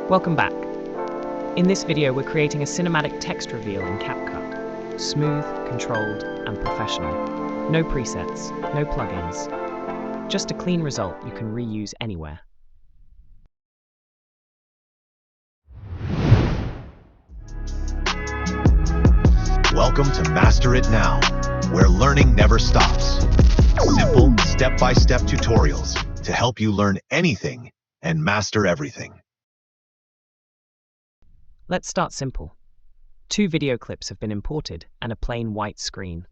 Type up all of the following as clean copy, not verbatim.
Welcome back. In this video, we're creating a cinematic text reveal in CapCut. Smooth, controlled, and professional. No presets, no plugins. Just a clean result you can reuse anywhere. Welcome to MasterItNow, where learning never stops. Simple, step-by-step tutorials to help you learn anything and master everything. Let's start simple. 2 video clips have been imported and a plain white screen.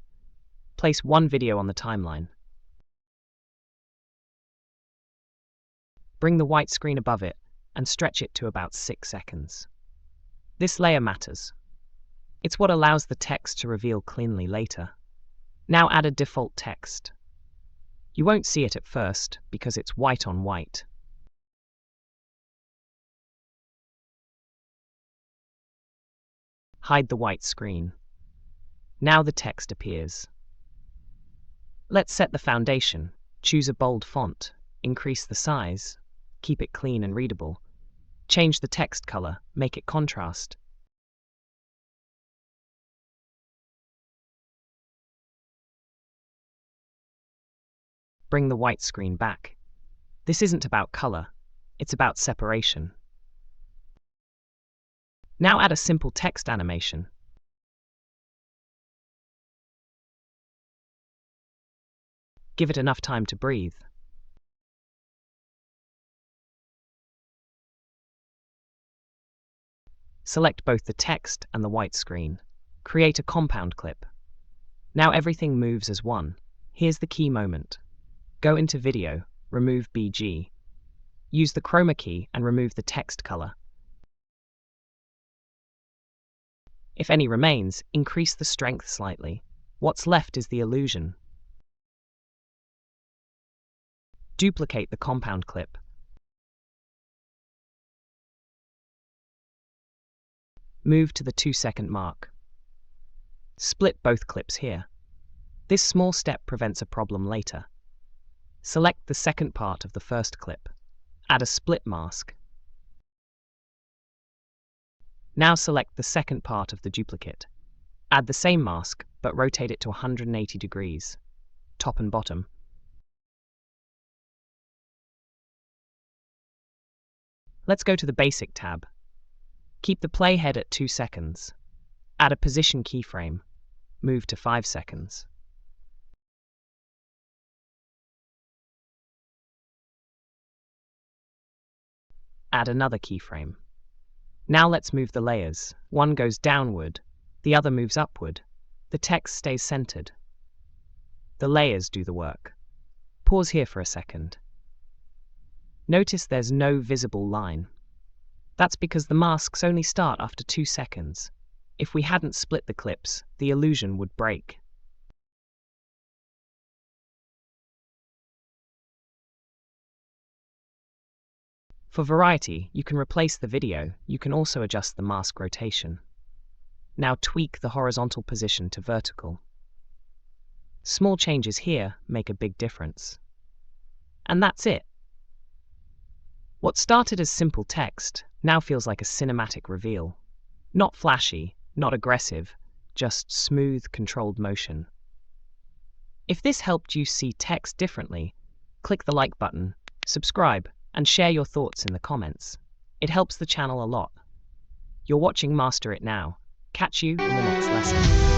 Place one video on the timeline. Bring the white screen above it and stretch it to about 6 seconds. This layer matters. It's what allows the text to reveal cleanly later. Now add a default text. You won't see it at first because it's white on white. Hide the white screen. Now the text appears. Let's set the foundation. Choose a bold font. Increase the size. Keep it clean and readable. Change the text color. Make it contrast. Bring the white screen back. This isn't about color. It's about separation. Now add a simple text animation. Give it enough time to breathe. Select both the text and the white screen. Create a compound clip. Now everything moves as one. Here's the key moment. Go into Video, remove BG. Use the chroma key and remove the text color. If any remains, increase the strength slightly. What's left is the illusion. Duplicate the compound clip. Move to the 2-second mark. Split both clips here. This small step prevents a problem later. Select the second part of the first clip. Add a split mask. Now select the second part of the duplicate. Add the same mask, but rotate it to 180 degrees, top and bottom. Let's go to the Basic tab. Keep the playhead at 2 seconds. Add a position keyframe. Move to 5 seconds. Add another keyframe. Now let's move the layers. One goes downward, the other moves upward. The text stays centered. The layers do the work. Pause here for a second. Notice there's no visible line. That's because the masks only start after 2 seconds. If we hadn't split the clips, the illusion would break. For variety, you can replace the video. You can also adjust the mask rotation. Now tweak the horizontal position to vertical. Small changes here make a big difference. And that's it. What started as simple text now feels like a cinematic reveal. Not flashy, not aggressive, just smooth, controlled motion. If this helped you see text differently, click the like button, subscribe, and share your thoughts in the comments. It helps the channel a lot. You're watching Master It Now. Catch you in the next lesson.